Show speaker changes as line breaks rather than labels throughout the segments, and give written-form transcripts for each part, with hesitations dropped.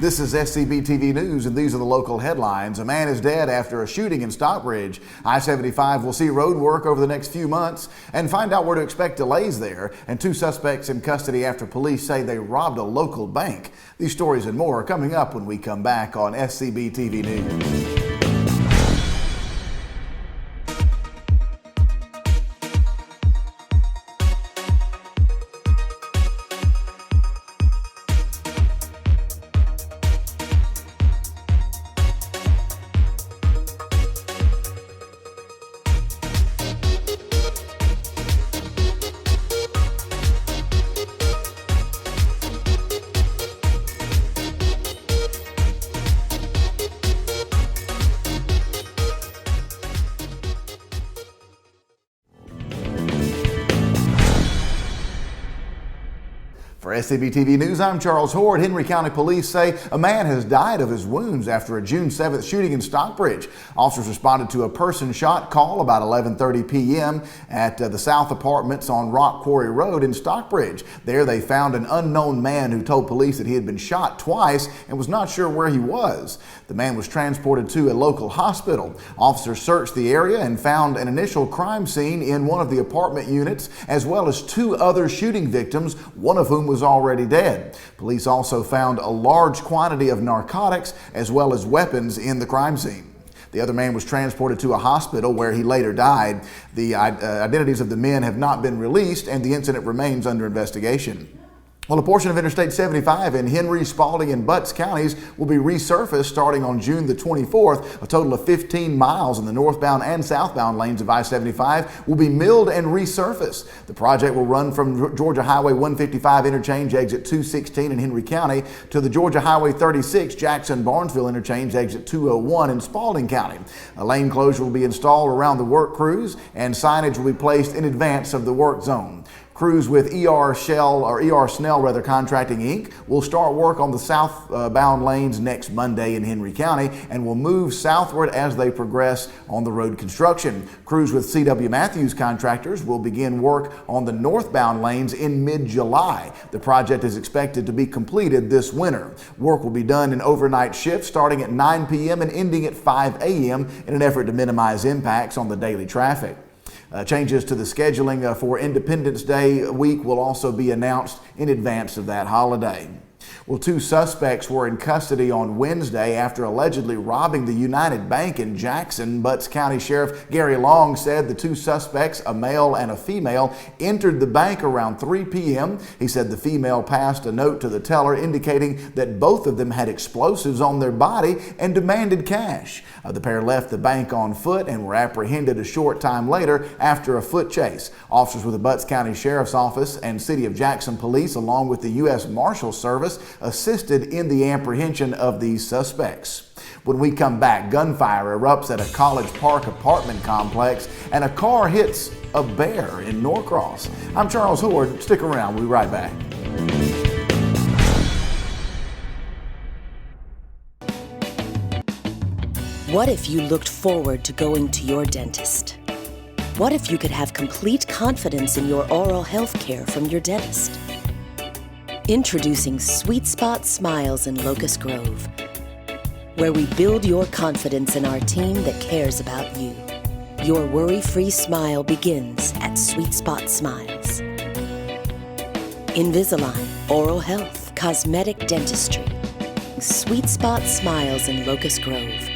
This is SCB TV News, and these are the local headlines. A man is dead after a shooting in Stockbridge. I-75 will see road work over the next few months and find out where to expect delays there. And 2 suspects in custody after police say they robbed a local bank. These stories and more are coming up when we come back on SCB TV News. For SCB TV News, I'm Charles Horde. Henry County Police say a man has died of his wounds after a June 7th shooting in Stockbridge. Officers responded to a person shot call about 11:30 p.m. at the South Apartments on Rock Quarry Road in Stockbridge. There they found an unknown man who told police that he had been shot twice and was not sure where he was. The man was transported to a local hospital. Officers searched the area and found an initial crime scene in one of the apartment units, as well as 2 other shooting victims, one of whom was already dead. Police also found a large quantity of narcotics as well as weapons in the crime scene. The other man was transported to a hospital where he later died. The identities of the men have not been released, and the incident remains under investigation. Well, a portion of Interstate 75 in Henry, Spalding, and Butts counties will be resurfaced starting on June the 24th. A total of 15 miles in the northbound and southbound lanes of I-75 will be milled and resurfaced. The project will run from Georgia Highway 155 interchange exit 216 in Henry County to the Georgia Highway 36 Jackson-Barnesville interchange exit 201 in Spalding County. A lane closure will be installed around the work crews, and signage will be placed in advance of the work zone. Crews with ER Snell Contracting Inc. will start work on the southbound lanes next Monday in Henry County and will move southward as they progress on the road construction. Crews with CW Matthews Contractors will begin work on the northbound lanes in mid-July. The project is expected to be completed this winter. Work will be done in overnight shifts starting at 9 p.m. and ending at 5 a.m. in an effort to minimize impacts on the daily traffic. Changes to the scheduling for Independence Day week will also be announced in advance of that holiday. Well, 2 suspects were in custody on Wednesday after allegedly robbing the United Bank in Jackson. Butts County Sheriff Gary Long said the 2 suspects, a male and a female, entered the bank around 3 p.m. He said the female passed a note to the teller indicating that both of them had explosives on their body and demanded cash. The pair left the bank on foot and were apprehended a short time later after a foot chase. Officers with the Butts County Sheriff's Office and City of Jackson Police, along with the U.S. Marshals Service, assisted in the apprehension of these suspects. When we come back, gunfire erupts at a College Park apartment complex and a car hits a bear in Norcross. I'm Charles Horde. Stick around. We'll be right back.
What if you looked forward to going to your dentist? What if you could have complete confidence in your oral health care from your dentist? Introducing Sweet Spot Smiles in Locust Grove, where we build your confidence in our team that cares about you. Your worry-free smile begins at Sweet Spot Smiles. Invisalign, oral health, cosmetic dentistry. Sweet Spot Smiles in Locust Grove.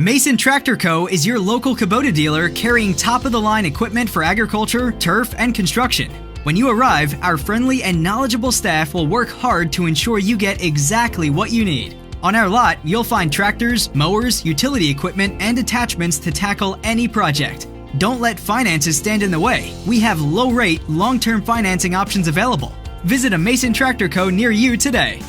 Mason Tractor Co. is your local Kubota dealer carrying top-of-the-line equipment for agriculture, turf, and construction. When you arrive, our friendly and knowledgeable staff will work hard to ensure you get exactly what you need. On our lot, you'll find tractors, mowers, utility equipment, and attachments to tackle any project. Don't let finances stand in the way. We have low-rate, long-term financing options available. Visit a Mason Tractor Co. near you today.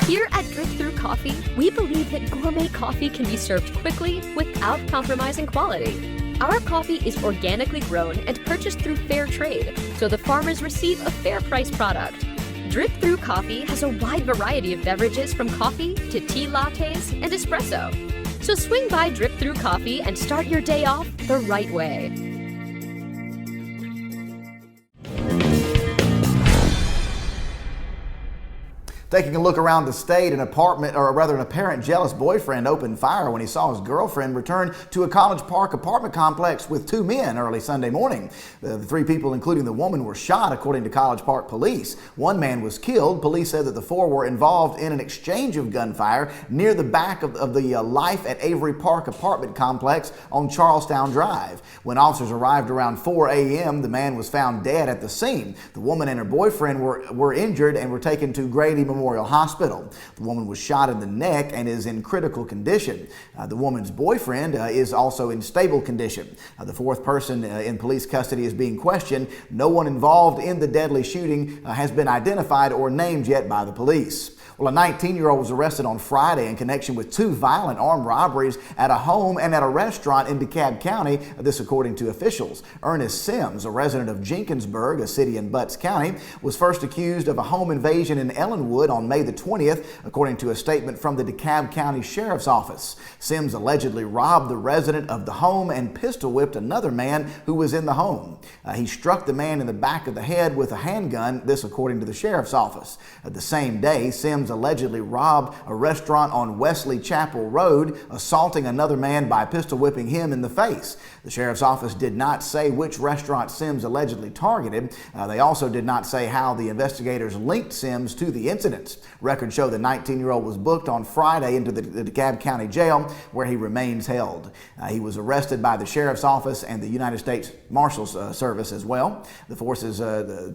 Here at Drip Through Coffee, we believe that gourmet coffee can be served quickly without compromising quality. Our coffee is organically grown and purchased through fair trade, so the farmers receive a fair price product. Drip Through Coffee has a wide variety of beverages from coffee to tea lattes and espresso. So swing by Drip Through Coffee and start your day off the right way.
Taking a look around the state, an apparent jealous boyfriend opened fire when he saw his girlfriend return to a College Park apartment complex with two men early Sunday morning. The three people, including the woman, were shot, according to College Park police. One man was killed. Police said that the four were involved in an exchange of gunfire near the back of the Life at Avery Park apartment complex on Charlestown Drive. When officers arrived around 4 a.m., the man was found dead at the scene. The woman and her boyfriend were injured and were taken to Grady Memorial Hospital. The woman was shot in the neck and is in critical condition. The woman's boyfriend is also in stable condition. The fourth person in police custody is being questioned. No one involved in the deadly shooting has been identified or named yet by the police. Well, a 19-year-old was arrested on Friday in connection with two violent armed robberies at a home and at a restaurant in DeKalb County, this according to officials. Ernest Sims, a resident of Jenkinsburg, a city in Butts County, was first accused of a home invasion in Ellenwood on May the 20th, according to a statement from the DeKalb County Sheriff's Office. Sims allegedly robbed the resident of the home and pistol whipped another man who was in the home. He struck the man in the back of the head with a handgun, this according to the Sheriff's Office. The same day, Sims allegedly robbed a restaurant on Wesley Chapel Road, assaulting another man by pistol whipping him in the face. The Sheriff's Office did not say which restaurant Sims allegedly targeted. They also did not say how the investigators linked Sims to the incidents. Records show the 19-year-old was booked on Friday into the DeKalb County Jail, where he remains held. He was arrested by the Sheriff's Office and the United States Marshal's Service as well. The forces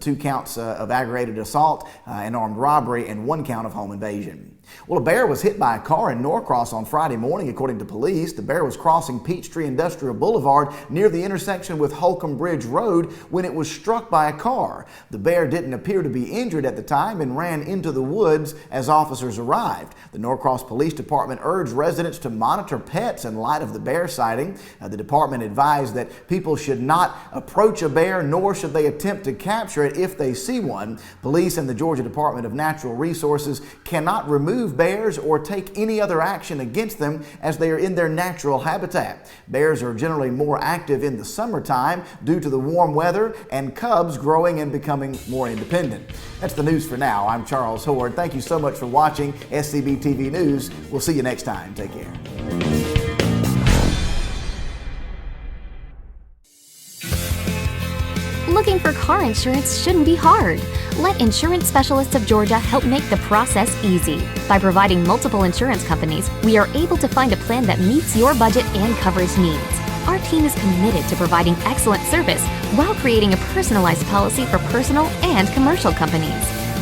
2 counts of aggravated assault and armed robbery and 1 count of home invasion. Well, a bear was hit by a car in Norcross on Friday morning, according to police. The bear was crossing Peachtree Industrial Boulevard near the intersection with Holcomb Bridge Road when it was struck by a car. The bear didn't appear to be injured at the time and ran into the woods as officers arrived. The Norcross Police Department urged residents to monitor pets in light of the bear sighting. The department advised that people should not approach a bear, nor should they attempt to capture it if they see one. Police and the Georgia Department of Natural Resources cannot remove bears or take any other action against them as they are in their natural habitat. Bears are generally more active in the summertime due to the warm weather and cubs growing and becoming more independent. That's the news for now. I'm Charles Howard. Thank you so much for watching SCB TV News. We'll see you next time. Take care.
Looking for car insurance shouldn't be hard. Let Insurance Specialists of Georgia help make the process easy. By providing multiple insurance companies, we are able to find a plan that meets your budget and coverage needs. Our team is committed to providing excellent service while creating a personalized policy for personal and commercial companies.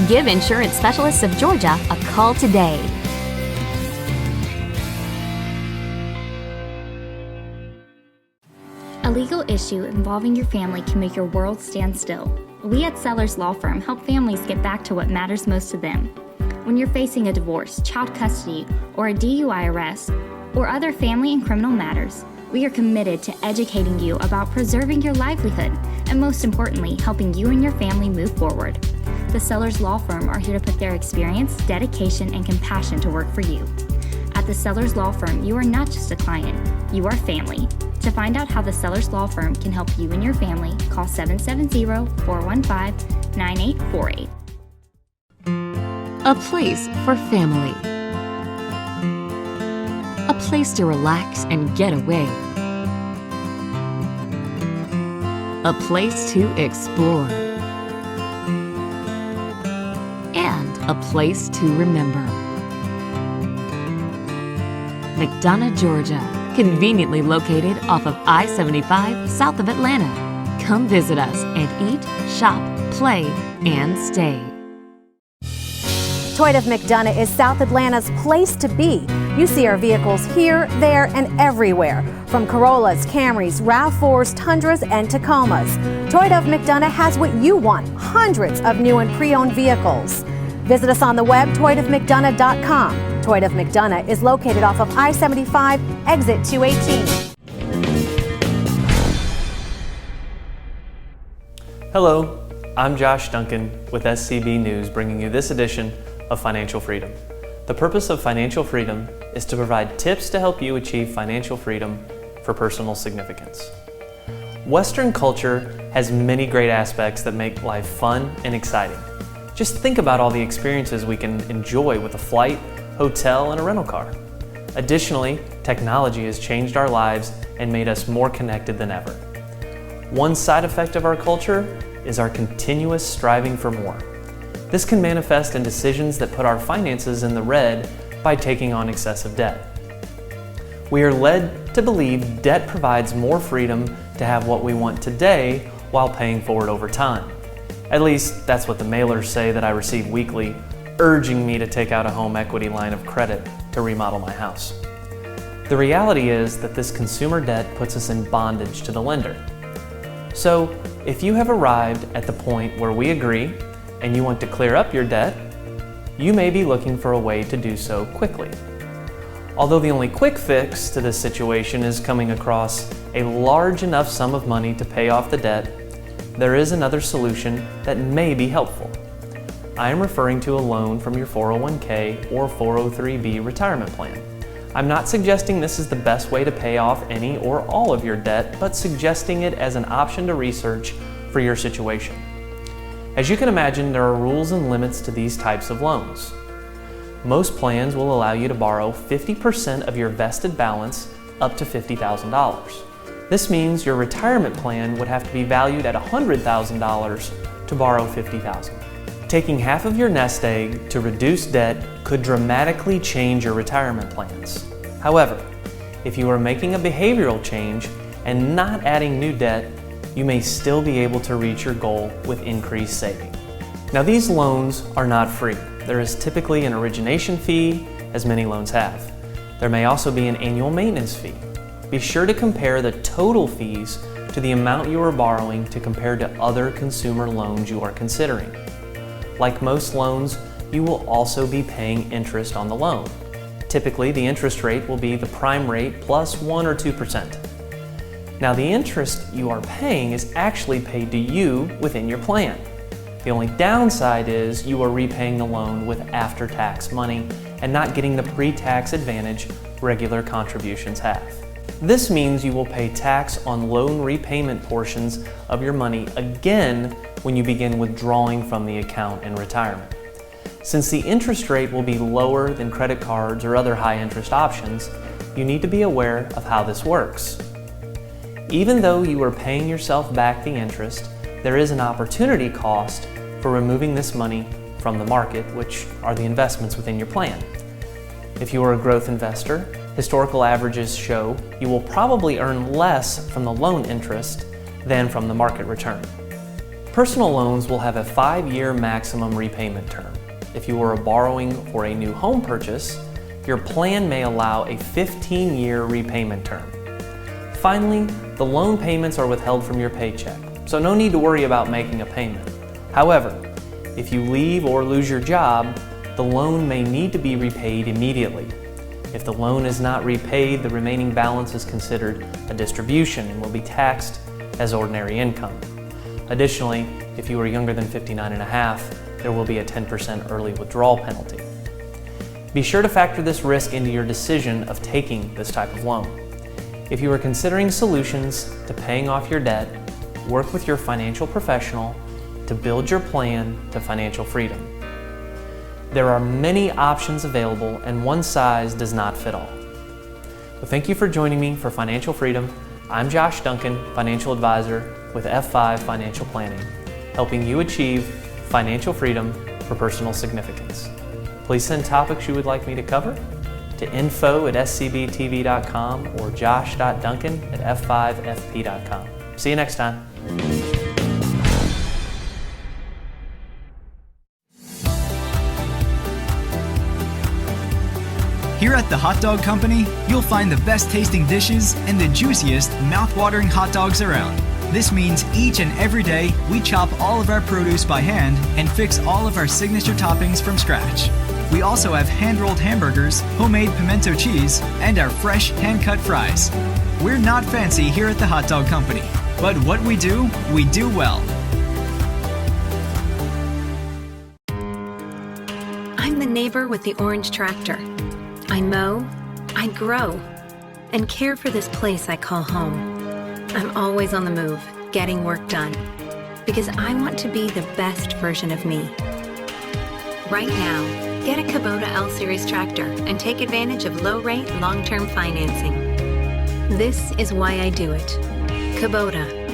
Give Insurance Specialists of Georgia a call today.
A legal issue involving your family can make your world stand still. We at Sellers Law Firm help families get back to what matters most to them. When you're facing a divorce, child custody, or a DUI arrest, or other family and criminal matters, we are committed to educating you about preserving your livelihood and, most importantly, helping you and your family move forward. The Sellers Law Firm are here to put their experience, dedication, and compassion to work for you. At the Sellers Law Firm, you are not just a client, you are family. To find out how the Sellers Law Firm can help you and your family, call 770-415-9848.
A place for family. A place to relax and get away. A place to explore. And a place to remember. McDonough, Georgia. Conveniently located off of I-75 south of Atlanta. Come visit us and eat, shop, play, and stay.
Toyota of McDonough is South Atlanta's place to be. You see our vehicles here, there, and everywhere. From Corollas, Camrys, RAV4s, Tundras, and Tacomas. Toyota of McDonough has what you want, hundreds of new and pre-owned vehicles. Visit us on the web, toyotofmcdonough.com. Toyota of McDonough is located off of I-75, exit 218.
Hello, I'm Josh Duncan with SCB News, bringing you this edition of Financial Freedom. The purpose of Financial Freedom is to provide tips to help you achieve financial freedom for personal significance. Western culture has many great aspects that make life fun and exciting. Just think about all the experiences we can enjoy with a flight, hotel, and a rental car. Additionally, technology has changed our lives and made us more connected than ever. One side effect of our culture is our continuous striving for more. This can manifest in decisions that put our finances in the red by taking on excessive debt. We are led to believe debt provides more freedom to have what we want today while paying for it over time. At least, that's what the mailers say that I receive weekly, urging me to take out a home equity line of credit to remodel my house. The reality is that this consumer debt puts us in bondage to the lender. So, if you have arrived at the point where we agree and you want to clear up your debt, you may be looking for a way to do so quickly. Although the only quick fix to this situation is coming across a large enough sum of money to pay off the debt, there is another solution that may be helpful. I am referring to a loan from your 401k or 403b retirement plan. I'm not suggesting this is the best way to pay off any or all of your debt, but suggesting it as an option to research for your situation. As you can imagine, there are rules and limits to these types of loans. Most plans will allow you to borrow 50% of your vested balance up to $50,000. This means your retirement plan would have to be valued at $100,000 to borrow $50,000. Taking half of your nest egg to reduce debt could dramatically change your retirement plans. However, if you are making a behavioral change and not adding new debt, you may still be able to reach your goal with increased saving. Now, these loans are not free. There is typically an origination fee, as many loans have. There may also be an annual maintenance fee. Be sure to compare the total fees to the amount you are borrowing to compare to other consumer loans you are considering. Like most loans, you will also be paying interest on the loan. Typically, the interest rate will be the prime rate plus 1 or 2%. Now, the interest you are paying is actually paid to you within your plan. The only downside is you are repaying the loan with after-tax money and not getting the pre-tax advantage regular contributions have. This means you will pay tax on loan repayment portions of your money again when you begin withdrawing from the account in retirement. Since the interest rate will be lower than credit cards or other high-interest options, you need to be aware of how this works. Even though you are paying yourself back the interest, there is an opportunity cost for removing this money from the market, which are the investments within your plan. If you are a growth investor, historical averages show you will probably earn less from the loan interest than from the market return. Personal loans will have a 5-year maximum repayment term. If you are borrowing for a new home purchase, your plan may allow a 15-year repayment term. Finally, the loan payments are withheld from your paycheck, so no need to worry about making a payment. However, if you leave or lose your job, the loan may need to be repaid immediately. If the loan is not repaid, the remaining balance is considered a distribution and will be taxed as ordinary income. Additionally, if you are younger than 59 and a half, there will be a 10% early withdrawal penalty. Be sure to factor this risk into your decision of taking this type of loan. If you are considering solutions to paying off your debt, work with your financial professional to build your plan to financial freedom. There are many options available and one size does not fit all. Well, thank you for joining me for Financial Freedom. I'm Josh Duncan, Financial Advisor with F5 Financial Planning, helping you achieve financial freedom for personal significance. Please send topics you would like me to cover to info@scbtv.com or josh.duncan@f5fp.com. See you next time.
Here at the Hot Dog Company, you'll find the best tasting dishes and the juiciest, mouth-watering hot dogs around. This means each and every day, we chop all of our produce by hand and fix all of our signature toppings from scratch. We also have hand-rolled hamburgers, homemade pimento cheese, and our fresh hand-cut fries. We're not fancy here at the Hot Dog Company, but what we do well.
I'm the neighbor with the orange tractor. I mow, I grow and care for this place I call home. I'm always on the move, getting work done, because I want to be the best version of me. Right now, get a Kubota L-Series tractor and take advantage of low-rate, long-term financing. This is why I do it. Kubota.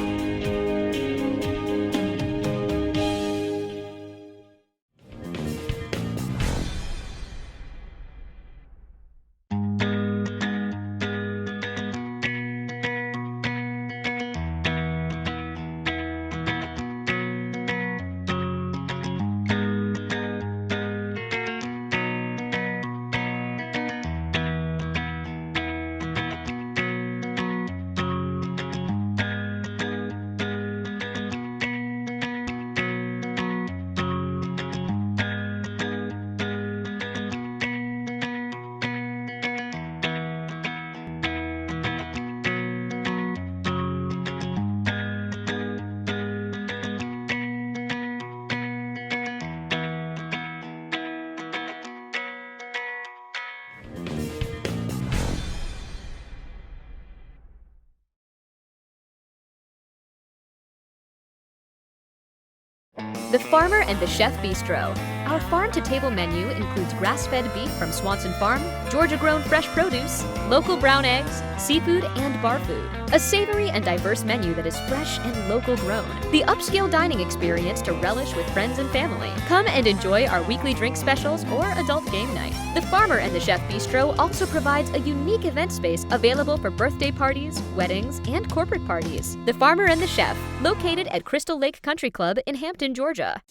The Farmer and the Chef Bistro. Our farm-to-table menu includes grass-fed beef from Swanson Farm, Georgia-grown fresh produce, local brown eggs, seafood, and bar food. A savory and diverse menu that is fresh and local grown. The upscale dining experience to relish with friends and family. Come and enjoy our weekly drink specials or adult game night. The Farmer and the Chef Bistro also provides a unique event space available for birthday parties, weddings, and corporate parties. The Farmer and the Chef, located at Crystal Lake Country Club in Hampton, Georgia.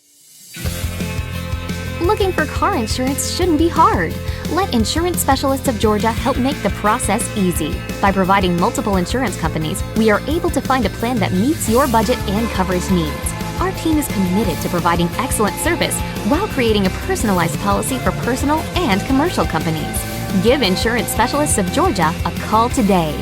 Looking for car insurance shouldn't be hard. Let Insurance Specialists of Georgia help make the process easy. By providing multiple insurance companies, we are able to find a plan that meets your budget and coverage needs. Our team is committed to providing excellent service while creating a personalized policy for personal and commercial companies. Give Insurance Specialists of Georgia a call today.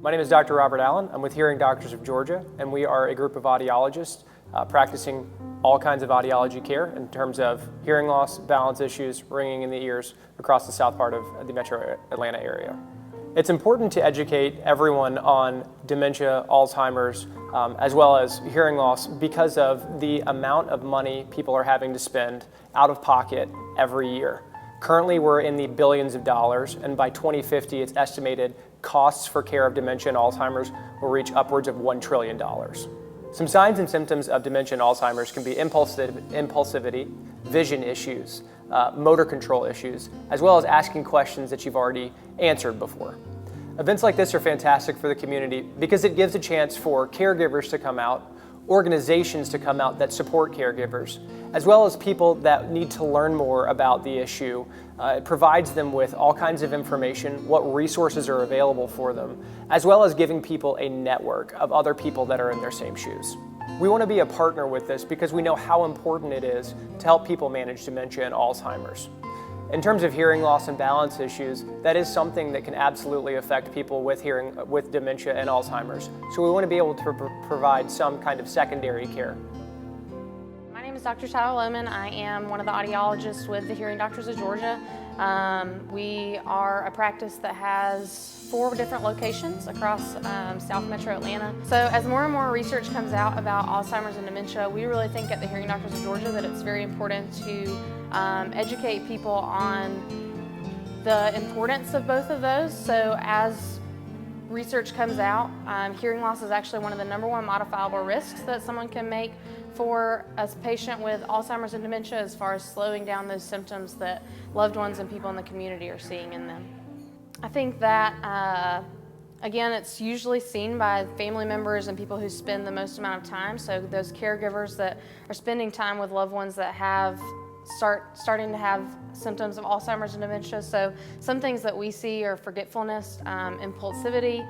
My name is Dr. Robert Allen. I'm with Hearing Doctors of Georgia, and we are a group of audiologists practicing all kinds of audiology care in terms of hearing loss, balance issues, ringing in the ears across the south part of the metro Atlanta area. It's important to educate everyone on dementia, Alzheimer's, as well as hearing loss because of the amount of money people are having to spend out of pocket every year. Currently, we're in the billions of dollars, and by 2050, it's estimated costs for care of dementia and Alzheimer's will reach upwards of $1 trillion. Some signs and symptoms of dementia and Alzheimer's can be impulsivity, vision issues, motor control issues, as well as asking questions that you've already answered before. Events like this are fantastic for the community because it gives a chance for caregivers to come out, organizations to come out that support caregivers, as well as people that need to learn more about the issue. It provides them with all kinds of information, what resources are available for them, as well as giving people a network of other people that are in their same shoes. We want to be a partner with this because we know how important it is to help people manage dementia and Alzheimer's. In terms of hearing loss and balance issues, that is something that can absolutely affect people with dementia and Alzheimer's. So we want to be able to provide some kind of secondary care.
My name is Dr. Tyler Lohman. I am one of the audiologists with the Hearing Doctors of Georgia. We are a practice that has 4 different locations across South Metro Atlanta. So as more and more research comes out about Alzheimer's and dementia, we really think at the Hearing Doctors of Georgia that it's very important to educate people on the importance of both of those. So as research comes out, hearing loss is actually one of the #1 modifiable risks that someone can make for a patient with Alzheimer's and dementia as far as slowing down those symptoms that loved ones and people in the community are seeing in them. I think that, again, it's usually seen by family members and people who spend the most amount of time. So those caregivers that are spending time with loved ones that have starting to have symptoms of Alzheimer's and dementia. So some things that we see are forgetfulness, impulsivity,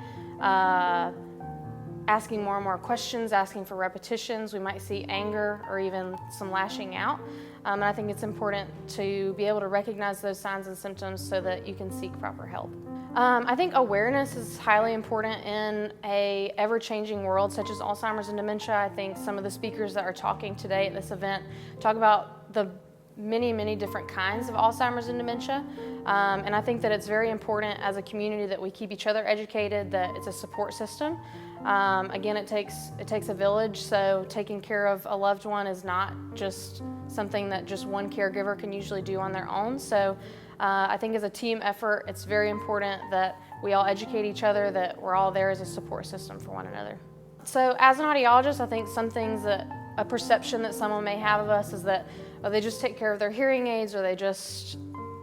asking more and more questions, asking for repetitions. We might see anger or even some lashing out. And I think it's important to be able to recognize those signs and symptoms so that you can seek proper help. I think awareness is highly important in a ever-changing world such as Alzheimer's and dementia. I think some of the speakers that are talking today at this event talk about the many different kinds of Alzheimer's and dementia. And I think that it's very important as a community that we keep each other educated, that it's a support system. Again, it takes a village, so taking care of a loved one is not just something that just one caregiver can usually do on their own. So I think as a team effort, it's very important that we all educate each other, that we're all there as a support system for one another. So as an audiologist, I think some things that a perception that someone may have of us is that they just take care of their hearing aids, or they just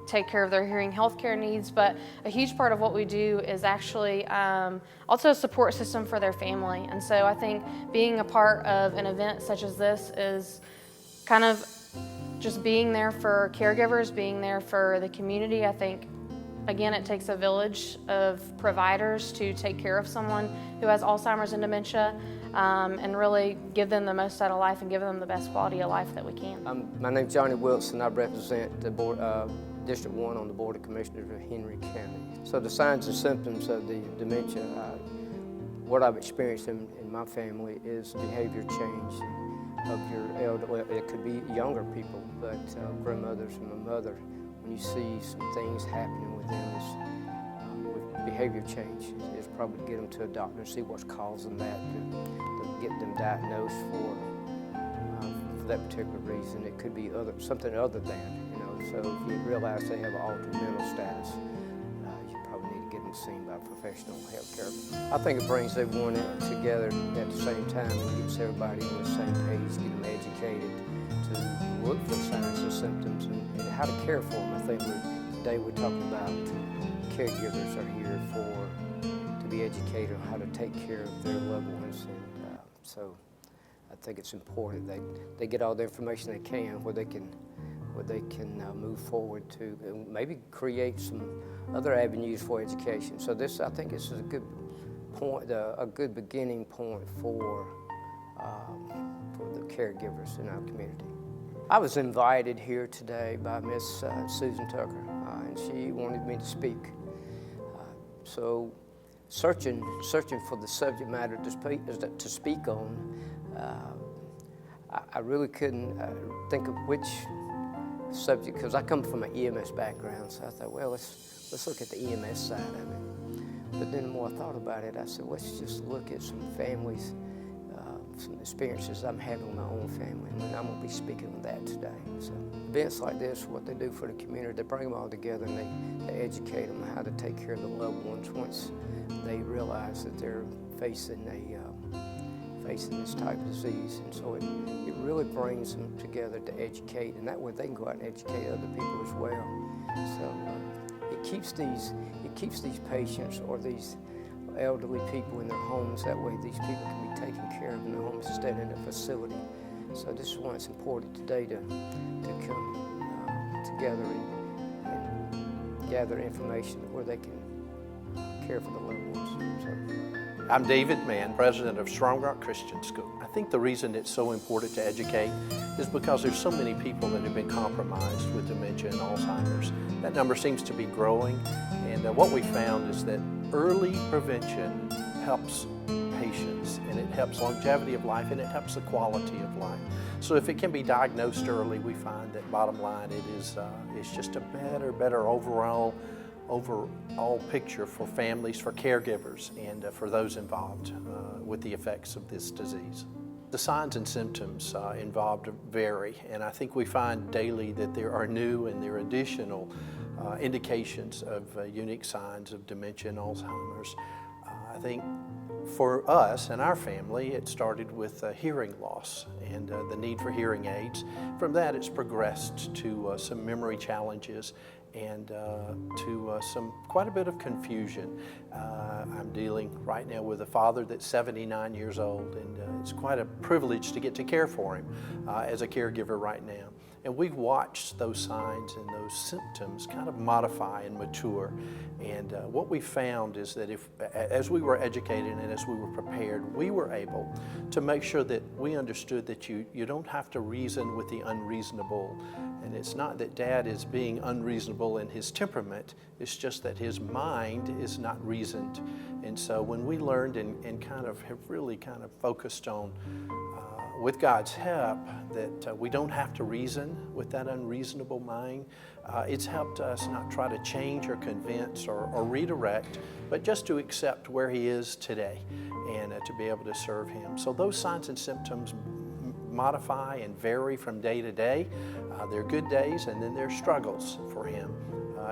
take care of their hearing healthcare needs, but a huge part of what we do is actually also a support system for their family. And so I think being a part of an event such as this is kind of just being there for caregivers, being there for the community. I think, again, it takes a village of providers to take care of someone who has Alzheimer's and dementia, and really give them the most out of life and give them the best quality of life that we can.
My name's Johnny Wilson. I represent the board, District 1 on the Board of Commissioners of Henry County. So the signs and symptoms of the dementia, what I've experienced in my family is behavior change of your elderly. It could be younger people, but grandmothers and my mother, when you see some things happening with them, with behavior change, is probably to get them to a doctor and see what's causing that, to get them diagnosed for that particular reason. It could be something other than, so if you realize they have an altered mental status, you probably need to get them seen by a professional health care. I think it brings everyone together at the same time and gets everybody on the same page, get them educated to look for signs and symptoms and how to care for them. I think today we're talking about caregivers are here to be educated on how to take care of their loved ones. And so I think it's important they get all the information they can where they can move forward to maybe create some other avenues for education. So I think this is a good point, a good beginning point for the caregivers in our community. I was invited here today by Miss Susan Tucker, and she wanted me to speak. So searching for the subject matter to speak on, I really couldn't think of which subject, because I come from an EMS background, so I thought, well, let's look at the EMS side of it. But then the more I thought about it, I said, let's just look at some families, some experiences I'm having with my own family, and I'm going to be speaking on that today. So events like this, what they do for the community, they bring them all together and they educate them how to take care of the loved ones once they realize that they're facing this type of disease. And so it really brings them together to educate, and that way they can go out and educate other people as well. So it keeps these patients or these elderly people in their homes. That way these people can be taken care of in their homes instead of in a facility. So this is why it's important today to come together and gather information where they can care for the loved ones. So.
I'm David Mann, president of Strong Rock Christian School. I think the reason it's so important to educate is because there's so many people that have been compromised with dementia and Alzheimer's. That number seems to be growing, and what we found is that early prevention helps patients, and it helps longevity of life, and it helps the quality of life. So if it can be diagnosed early, we find that bottom line it's just a better overall picture for families, for caregivers, and for those involved with the effects of this disease. The signs and symptoms involved vary, and I think we find daily that there are new and there are additional indications of unique signs of dementia and Alzheimer's. I think for us and our family, it started with hearing loss and the need for hearing aids. From that, it's progressed to some memory challenges and to quite a bit of confusion. I'm dealing right now with a father that's 79 years old, and it's quite a privilege to get to care for him as a caregiver right now. And we've watched those signs and those symptoms kind of modify and mature. And what we found is that as we were educated and as we were prepared, we were able to make sure that we understood that you don't have to reason with the unreasonable. And it's not that Dad is being unreasonable in his temperament, it's just that his mind is not reasoned. And so when we learned and kind of have really kind of focused on, with God's help, that we don't have to reason with that unreasonable mind, it's helped us not try to change or convince or redirect, but just to accept where He is today and to be able to serve Him. So those signs and symptoms modify and vary from day to day. There are good days and then there are struggles for him.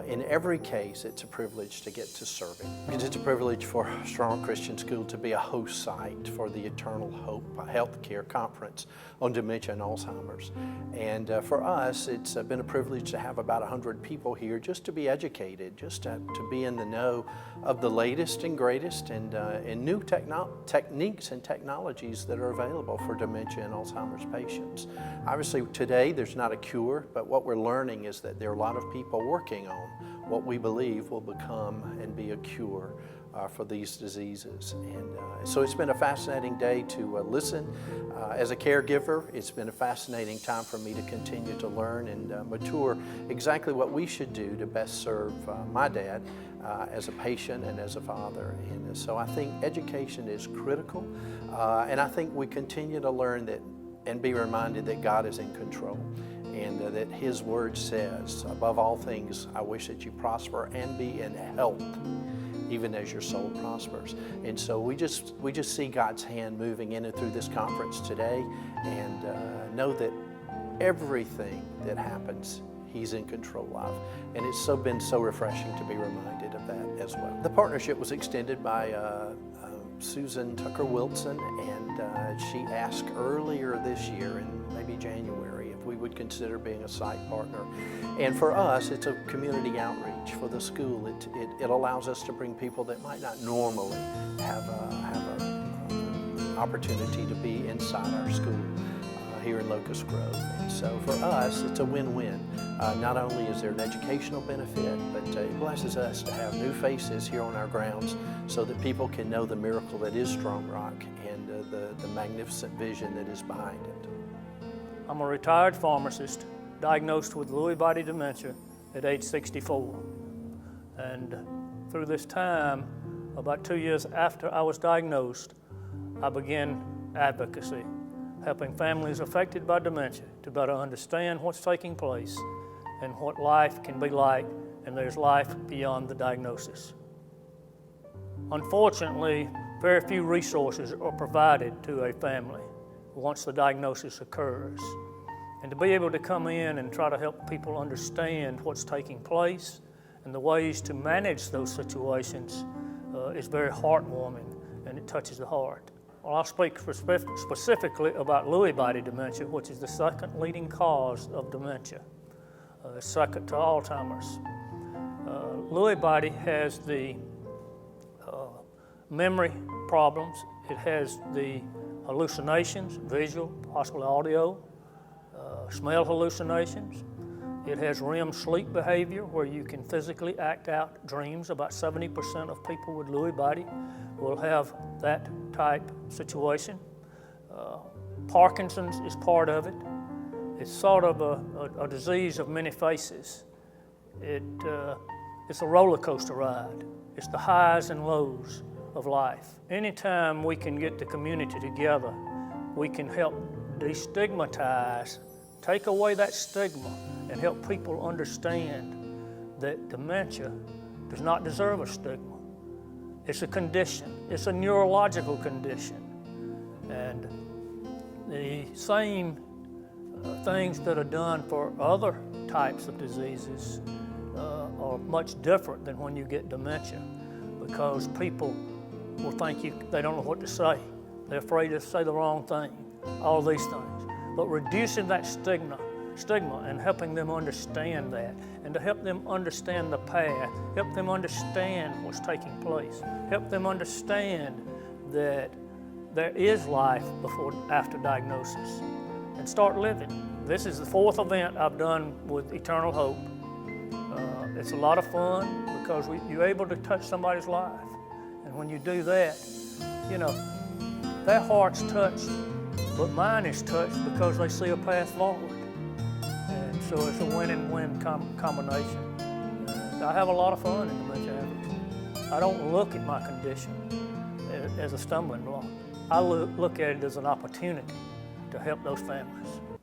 In every case, it's a privilege to get to serve Him. It's a privilege for Strong Rock Christian School to be a host site for the Eternal Hope Healthcare Conference on Dementia and Alzheimer's. And for us, it's been a privilege to have about 100 people here just to be educated, just to be in the know of the latest and greatest and new techniques and technologies that are available for dementia and Alzheimer's patients. Obviously, today there's not a cure, but what we're learning is that there are a lot of people working on what we believe will become and be a cure for these diseases. And so it's been a fascinating day to listen. As a caregiver, it's been a fascinating time for me to continue to learn and mature exactly what we should do to best serve my dad as a patient and as a father. And so I think education is critical, and I think we continue to learn that and be reminded that God is in control. And that His Word says, above all things, I wish that you prosper and be in health, even as your soul prospers. And so we just see God's hand moving in and through this conference today, and know that everything that happens, He's in control of. And it's been so refreshing to be reminded of that as well. The partnership was extended by Susan Tucker Wilson, and she asked earlier this year, in maybe January, if we would consider being a site partner. And for us, it's a community outreach for the school. It allows us to bring people that might not normally have an opportunity to be inside our school here in Locust Grove. And so for us, it's a win-win. Not only is there an educational benefit, but it blesses us to have new faces here on our grounds so that people can know the miracle that is Strong Rock and the magnificent vision that is behind it.
I'm a retired pharmacist diagnosed with Lewy body dementia at age 64. And through this time, about 2 years after I was diagnosed, I began advocacy, helping families affected by dementia to better understand what's taking place and what life can be like, and there's life beyond the diagnosis. Unfortunately, very few resources are provided to a family once the diagnosis occurs. And to be able to come in and try to help people understand what's taking place and the ways to manage those situations is very heartwarming, and it touches the heart. Well, I'll speak specifically about Lewy body dementia, which is the second leading cause of dementia, second to Alzheimer's. Lewy body has the memory problems. It has the hallucinations, visual, possibly audio, smell hallucinations. It has REM sleep behavior, where you can physically act out dreams. About 70% of people with Lewy body will have that type situation. Parkinson's is part of it. It's sort of a disease of many faces. It's a roller coaster ride. It's the highs and lows of life. Anytime we can get the community together, we can help destigmatize, take away that stigma, and help people understand that dementia does not deserve a stigma. It's a condition. It's a neurological condition. And the same things that are done for other types of diseases are much different than when you get dementia, because people will think they don't know what to say. They're afraid to say the wrong thing, all these things. But reducing that stigma and helping them understand that, and to help them understand the path, help them understand what's taking place, help them understand that there is life after diagnosis, and start living This is the 4th event I've done with Eternal Hope. It's a lot of fun because you're able to touch somebody's life. And when you do that, you know, their heart's touched, but mine is touched because they see a path forward. And so it's a win-win combination. And I have a lot of fun in dementia advocacy. I don't look at my condition as a stumbling block. I look at it as an opportunity to help those families.